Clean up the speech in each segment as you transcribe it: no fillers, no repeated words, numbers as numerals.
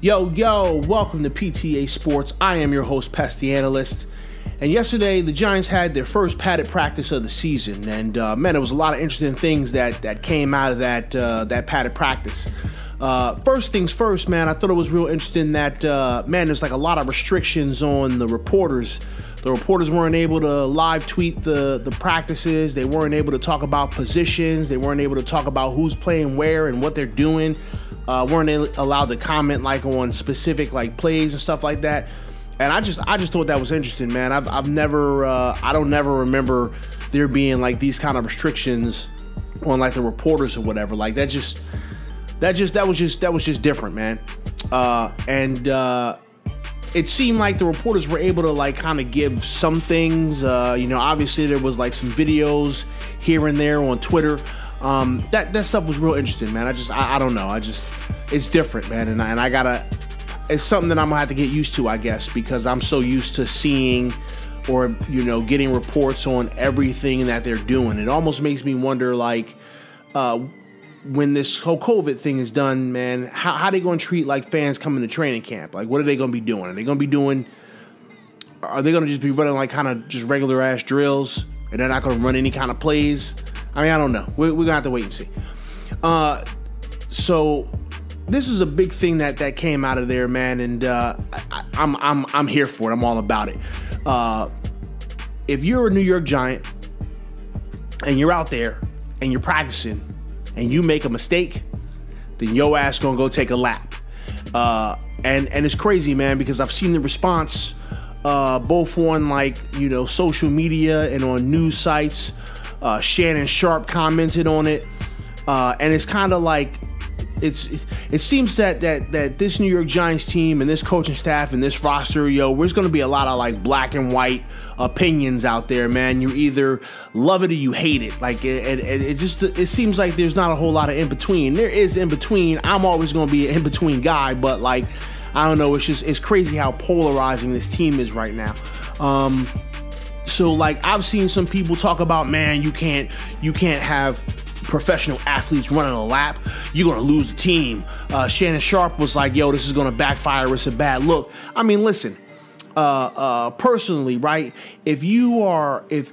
Yo, welcome to PTA Sports. I am your host, Pest the Analyst. And yesterday, the Giants had their first padded practice of the season. And, man, there was a lot of interesting things that came out of that padded practice. First things first, man, I thought it was real interesting that, man, there's like a lot of restrictions on the reporters. The reporters weren't able to live tweet the practices. They weren't able to talk about positions. They weren't able to talk about who's playing where and what they're doing. Weren't allowed to comment like on specific like plays and stuff like that. And I just thought that was interesting, man. I don't never remember there being like these kind of restrictions on like the reporters or whatever. Like that was just different, man. It seemed like the reporters were able to like kind of give some things. Obviously there was like some videos here and there on Twitter. That stuff was real interesting, man. I don't know. It's different, man. And it's something that I'm gonna have to get used to, I guess, because I'm so used to seeing or, getting reports on everything that they're doing. It almost makes me wonder, like, when this whole COVID thing is done, man, how they going to treat like fans coming to training camp? Like, what are they going to be doing? Are they going to just be running like kind of just regular ass drills and they're not going to run any kind of plays? I mean, I don't know. We're going to have to wait and see. So this is a big thing that came out of there, man. And, I'm here for it. I'm all about it. If you're a New York Giant and you're out there and you're practicing and you make a mistake, then your ass gonna go take a lap. And it's crazy, man, because I've seen the response both on like, social media and on news sites. Shannon Sharp commented on it. And it's kind of like, it seems that this New York Giants team and this coaching staff and this roster, there's going to be a lot of like black and white opinions out there, man. You either love it or you hate it. Like it seems like there's not a whole lot of in between. There is in between. I'm always going to be an in between guy, but like I don't know. It's crazy how polarizing this team is right now. So like I've seen some people talk about, man, you can't have professional athletes running a lap. You're going to lose the team. Shannon Sharp was like, yo, this is going to backfire. It's a bad look. I mean, listen, personally, right? If you are a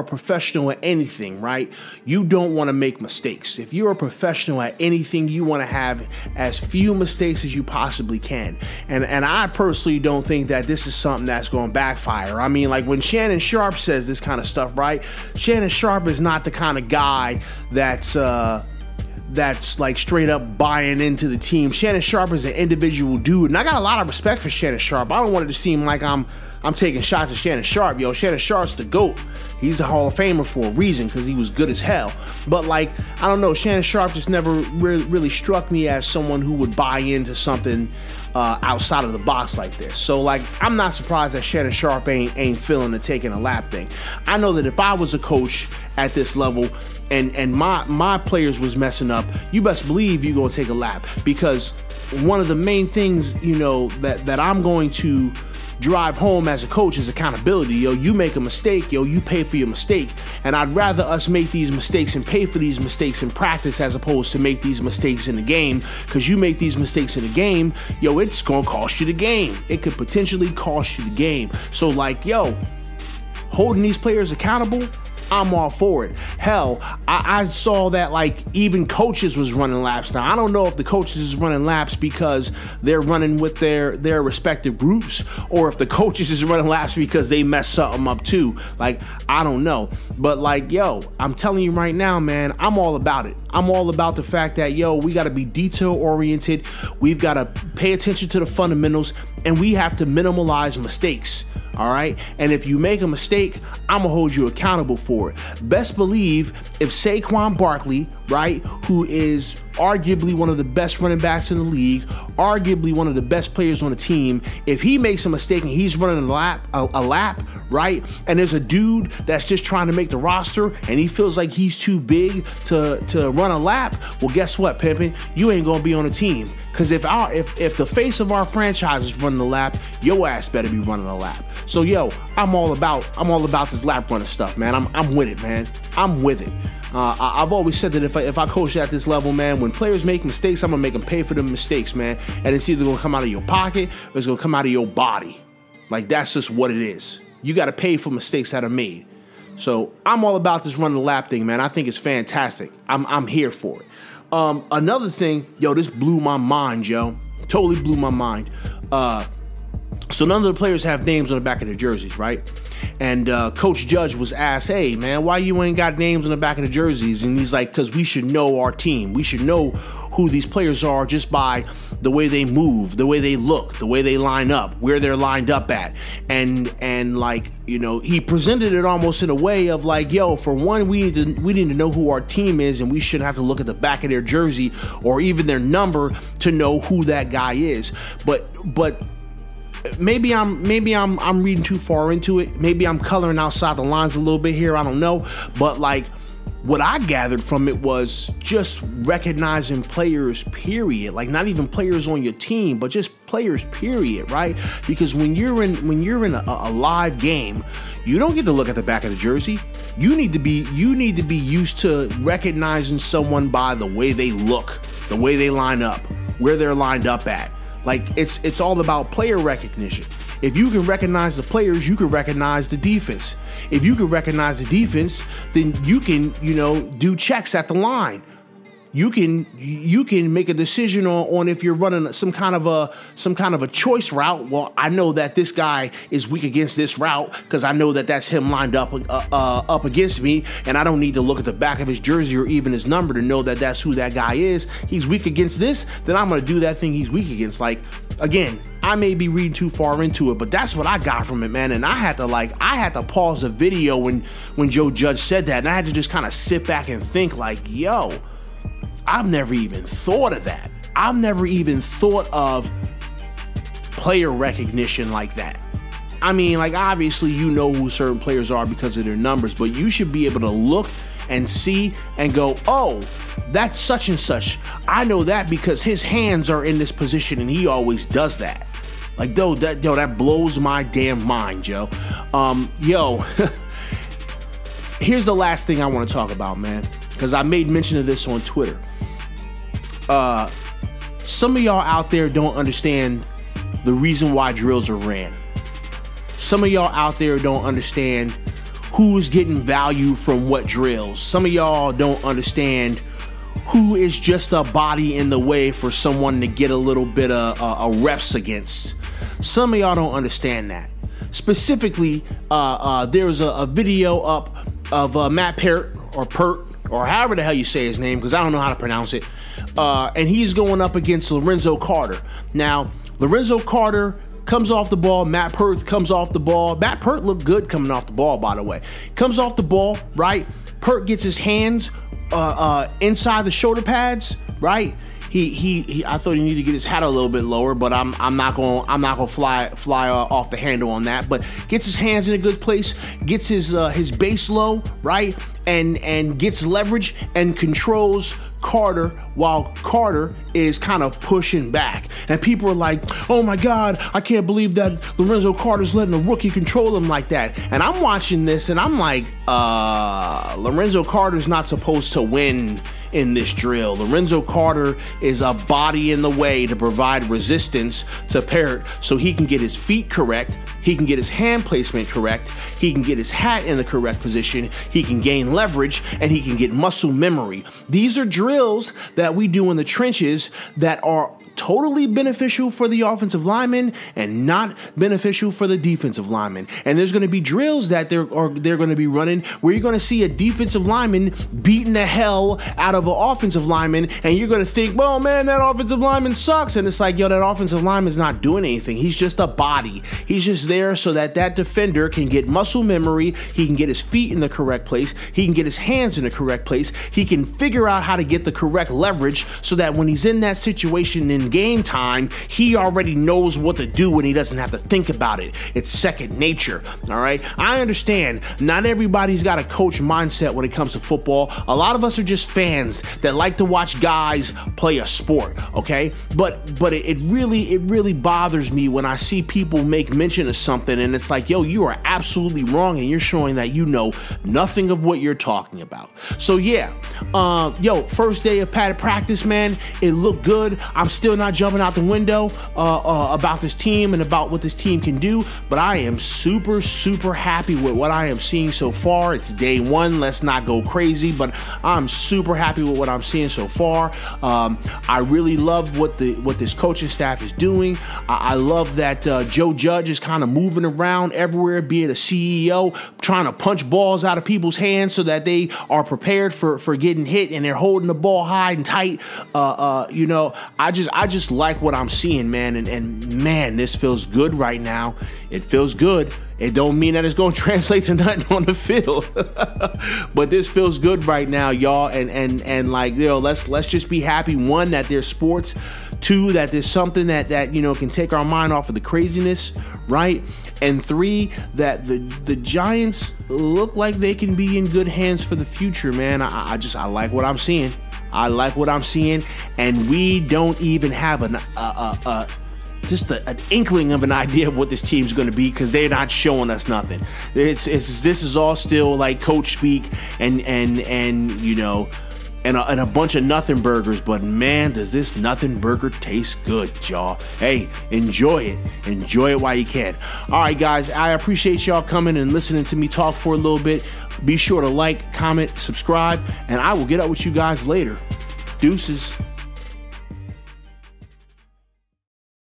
professional at anything, right, you don't want to make mistakes. If you're a professional at anything, you want to have as few mistakes as you possibly can. And I personally don't think that this is something that's going to backfire. I mean, like when Shannon Sharp says this kind of stuff, right? Shannon Sharp is not the kind of guy that's like straight up buying into the team. Shannon Sharp is an individual dude, and I got a lot of respect for Shannon Sharp. I don't want it to seem like I'm taking shots at Shannon Sharp. Shannon Sharp's the GOAT. He's a Hall of Famer for a reason because he was good as hell. But like, I don't know, Shannon Sharp just never really struck me as someone who would buy into something outside of the box like this. So like, I'm not surprised that Shannon Sharp ain't feeling the taking a lap thing. I know that if I was a coach at this level and my players was messing up, you best believe you're gonna take a lap, because one of the main things that I'm going to drive home as a coach is accountability. You make a mistake, you pay for your mistake. And I'd rather us make these mistakes and pay for these mistakes in practice as opposed to make these mistakes in the game, because you make these mistakes in the game, it's gonna cost you the game. It could potentially cost you the game. So like, holding these players accountable, I'm all for it. Hell, I saw that like even coaches was running laps. Now, I don't know if the coaches is running laps because they're running with their respective groups, or if the coaches is running laps because they messed something up too. Like, I don't know. But like, I'm telling you right now, man, I'm all about it. I'm all about the fact that, we got to be detail oriented. We've got to pay attention to the fundamentals, and we have to minimize mistakes. All right. And if you make a mistake, I'm going to hold you accountable for it. Best believe if Saquon Barkley, right, who is arguably one of the best running backs in the league, arguably one of the best players on the team, if he makes a mistake and he's running a lap, right, and there's a dude that's just trying to make the roster and he feels like he's too big to run a lap, well, guess what, Pimpin'? You ain't gonna be on the team. Because if the face of our franchise is running the lap, your ass better be running a lap. So I'm all about this lap running stuff, man. I'm with it, man. I'm with it. I've always said that if I coach at this level, man, when players make mistakes, I'm going to make them pay for them mistakes, man. And it's either going to come out of your pocket or it's going to come out of your body. Like, that's just what it is. You got to pay for mistakes that are made. So I'm all about this run the lap thing, man. I think it's fantastic. I'm here for it. Another thing, yo, this blew my mind, yo. Totally blew my mind. So none of the players have names on the back of their jerseys, right? And Coach Judge was asked, hey, man, why you ain't got names on the back of the jerseys? And he's like, because we should know our team. We should know who these players are just by the way they move, the way they look, the way they line up, where they're lined up at. And like, you know, he presented it almost in a way of like, yo, for one, we need to know who our team is, and we shouldn't have to look at the back of their jersey or even their number to know who that guy is. But maybe I'm reading too far into it. Maybe I'm coloring outside the lines a little bit here. I don't know. But like, what I gathered from it was just recognizing players, period. Like, not even players on your team, but just players, period, right? Because when you're in a live game, you don't get to look at the back of the jersey. You need to be used to recognizing someone by the way they look, the way they line up, where they're lined up at. Like, it's all about player recognition. If you can recognize the players, you can recognize the defense. If you can recognize the defense, then you can, you know, do checks at the line. You can make a decision on if you're running some kind of a choice route. Well, I know that this guy is weak against this route because I know that that's him lined up against me, and I don't need to look at the back of his jersey or even his number to know that that's who that guy is. He's weak against this, then I'm going to do that thing he's weak against. Like, again, I may be reading too far into it, but that's what I got from it, man. And I had to pause the video when Joe Judge said that, and I had to just kind of sit back and think like, yo, I've never even thought of that. I've never even thought of player recognition like that. I mean, like, obviously you know who certain players are because of their numbers, but you should be able to look and see and go, oh, that's such and such. I know that because his hands are in this position and he always does that. Like, that blows my damn mind, yo. Here's the last thing I want to talk about, man, because I made mention of this on Twitter. Some of y'all out there don't understand the reason why drills are ran. Some of y'all out there don't understand who's getting value from what drills. Some of y'all don't understand who is just a body in the way for someone to get a little bit of reps against. Some of y'all don't understand that. Specifically, there's a video up of Matt Pert, or however the hell you say his name, because I don't know how to pronounce it. And he's going up against Lorenzo Carter. Now, Lorenzo Carter comes off the ball. Matt Pert comes off the ball. Matt Pert looked good coming off the ball, by the way. Comes off the ball, right? Pert gets his hands inside the shoulder pads, right? I thought he needed to get his hat a little bit lower, but I'm not gonna fly off the handle on that. But gets his hands in a good place, gets his base low, right, and gets leverage and controls Carter while Carter is kind of pushing back. And people are like, oh my God, I can't believe that Lorenzo Carter's letting a rookie control him like that. And I'm watching this and I'm like, Lorenzo Carter's not supposed to win in this drill. Lorenzo Carter is a body in the way to provide resistance to Parrott so he can get his feet correct, he can get his hand placement correct, he can get his hat in the correct position, he can gain leverage, and he can get muscle memory. These are drills that we do in the trenches that are totally beneficial for the offensive lineman and not beneficial for the defensive lineman. And there's going to be drills that they're going to be running where you're going to see a defensive lineman beating the hell out of an offensive lineman, and you're going to think, well, man, that offensive lineman sucks. And it's like, yo, that offensive lineman's not doing anything. He's just a body. He's just there so that defender can get muscle memory. He can get his feet in the correct place. He can get his hands in the correct place. He can figure out how to get the correct leverage so that when he's in that situation in come game time, he already knows what to do and he doesn't have to think about it. It's second nature, all right? I understand not everybody's got a coach mindset when it comes to football. A lot of us are just fans that like to watch guys play a sport, okay? But it really bothers me when I see people make mention of something and it's like, yo, you are absolutely wrong and you're showing that you know nothing of what you're talking about. So yeah, first day of padded practice, man, it looked good. I'm still not jumping out the window about this team and about what this team can do, but I am super happy with what I am seeing so far. It's day one. Let's not go crazy, but I'm super happy with what I'm seeing so far. I really love what this coaching staff is doing. I love that Joe Judge is kind of moving around everywhere, being a CEO, trying to punch balls out of people's hands so that they are prepared for getting hit and they're holding the ball high and tight. I just like what I'm seeing, man. And man, this feels good right now. It feels good. It don't mean that it's going to translate to nothing on the field, but this feels good right now, y'all. And like, let's just be happy. One, that there's sports. Two, that there's something that can take our mind off of the craziness, right? And three, that the Giants look like they can be in good hands for the future, man. I like what I'm seeing. I like what I'm seeing, and we don't even have an inkling of an idea of what this team's going to be because they're not showing us nothing. This is all still like coach speak and a bunch of nothing burgers, but man, does this nothing burger taste good, y'all. Hey, enjoy it. Enjoy it while you can. All right, guys, I appreciate y'all coming and listening to me talk for a little bit. Be sure to like, comment, subscribe, and I will get up with you guys later. Deuces.